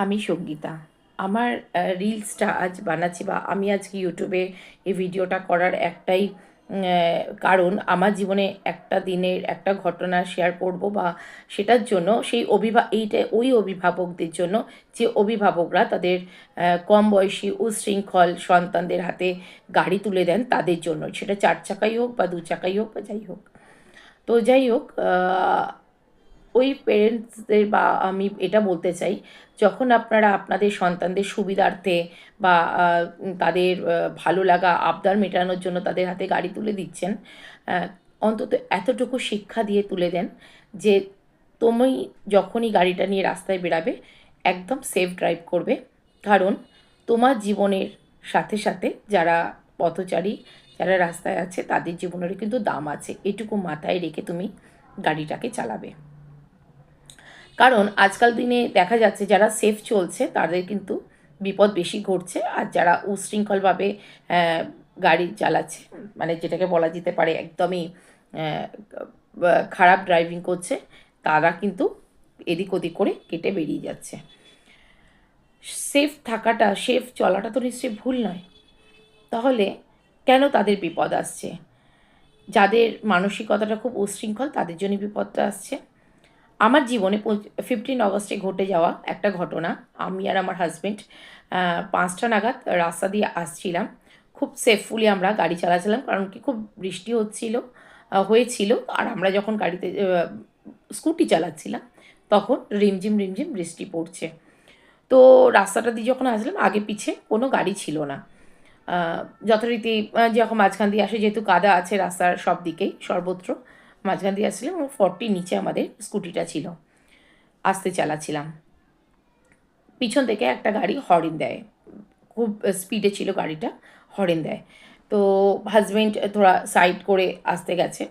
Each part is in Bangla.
আমি সঙ্গীতা। আমার রিলসটা আজ বানাচ্ছি বা আমি আজকে ইউটিউবে এই ভিডিওটা করার একটাই কারণ, আমার জীবনে একটা দিনের একটা ঘটনা শেয়ার করব বা সেটার জন্য এইটা ওই অভিভাবকদের জন্য যে অভিভাবকরা তাদের কম বয়সী উচ্ছৃঙ্খল সন্তানদের হাতে গাড়ি তুলে দেন তাদের জন্য। সেটা ৪ চাকাই হোক বা ২ চাকাই হোক বা যাই হোক। তো যাই হোক, ওই পেরেন্টসদের বা আমি এটা বলতে চাই, যখন আপনারা আপনাদের সন্তানদের সুবিধার্থে বা তাদের ভালো লাগা আবদার মেটানোর জন্য তাদের হাতে গাড়ি তুলে দিচ্ছেন, অন্তত এতটুকু শিক্ষা দিয়ে তুলে দেন যে তুমি যখনই গাড়িটা নিয়ে রাস্তায় বেরাবে একদম সেফ ড্রাইভ করবে। কারণ তোমার জীবনের সাথে সাথে যারা পথচারী, যারা রাস্তায় আছে তাদের জীবনেরও কিন্তু দাম আছে। এটুকু মাথায় রেখে তুমি গাড়িটাকে চালাবে। কারণ আজকাল দিনে দেখা যাচ্ছে যারা সেফ চলছে তাদের কিন্তু বিপদ বেশি ঘটছে, আর যারা উচ্ছৃঙ্খলভাবে গাড়ি চালাচ্ছে, মানে যেটাকে বলা যেতে পারে একদমই খারাপ ড্রাইভিং করছে, তারা কিন্তু এদিক ওদিক করে কেটে বেরিয়ে যাচ্ছে। সেফ চলাটা তো নিশ্চয়ই ভুল নয়। তাহলে কেন তাদের বিপদ আসছে? যাদের মানসিকতাটা খুব উচ্ছৃঙ্খল তাদের জন্য বিপদটা আসছে। আমার জীবনে 15 অগস্টে ঘটে যাওয়া একটা ঘটনা। আমি আর আমার হাজব্যান্ড ৫টা নাগাদ রাস্তা দিয়ে আসছিলাম। খুব সেফফুলি আমরা গাড়ি চালাচ্ছিলাম, কারণ কি খুব বৃষ্টি হয়েছিল। আর আমরা যখন স্কুটি চালাচ্ছিলাম তখন রিমঝিম রিমঝিম বৃষ্টি পড়ছে। তো রাস্তাটা দিয়ে যখন আসলাম আগে পিছে কোনো গাড়ি ছিল না। যথারীতি যখন মাঝখান দিয়ে আসে, যেহেতু কাদা আছে রাস্তার সব দিকেই সর্বত্র, মাঝখান দিয়ে আসছিলাম এবং 40 নিচে আমাদের স্কুটিটা ছিল। আস্তে চালাচ্ছিলাম। পিছন থেকে একটা গাড়ি হর্ন দেয়। খুব স্পিডে ছিল গাড়িটা, হর্ন দেয়। তো হাজব্যান্ড থোড়া সাইড করে আসতে গেছে।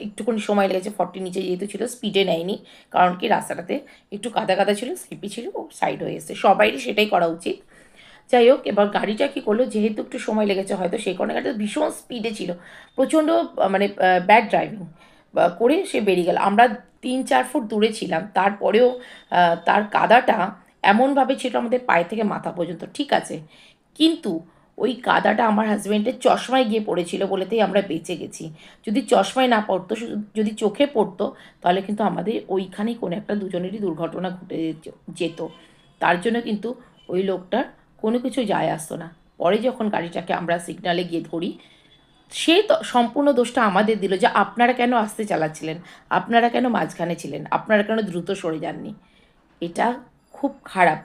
একটুখানি সময় লেগেছে, 40 নিচে যেহেতু ছিল স্পিডে নেয়নি। কারণ কি রাস্তাটাতে একটু কাদা কাদা ছিল, স্লিপি ছিল, ও সাইড হয়ে এসছে। সবারই সেটাই করা উচিত। যাই হোক, এবার গাড়িটা কী করলো, যেহেতু একটু সময় লেগেছে হয়তো সেই কারণে গাড়িটা ভীষণ স্পিডে ছিল। প্রচণ্ড মানে ব্যাড ড্রাইভিং করে সে বেরিয়ে গেল। আমরা ৩-৪ ফুট দূরে ছিলাম, তারপরেও তার কাদাটা এমনভাবে ছিল আমাদের পায়ে থেকে মাথা পর্যন্ত। ঠিক আছে, কিন্তু ওই কাদাটা আমার হাজব্যান্ডের চশমায় গিয়ে পড়েছিল বলেতেই আমরা বেঁচে গেছি। যদি চশমায় না পড়তো, শুধু যদি চোখে পড়তো, তাহলে কিন্তু আমাদের ওইখানেই কোনো একটা দুজনেরই দুর্ঘটনা ঘটে যেত। তার জন্য কিন্তু ওই লোকটার কোনো কিছু যায় আসতো না। পরে যখন গাড়িটাকে আমরা সিগনালে গিয়ে ধরি, সে তো সম্পূর্ণ দোষটা আমাদের দিল যে আপনারা কেন আস্তে চালাচ্ছিলেন, আপনারা কেন মাঝখানে ছিলেন, আপনারা কেন দ্রুত সরে যাননি। এটা খুব খারাপ।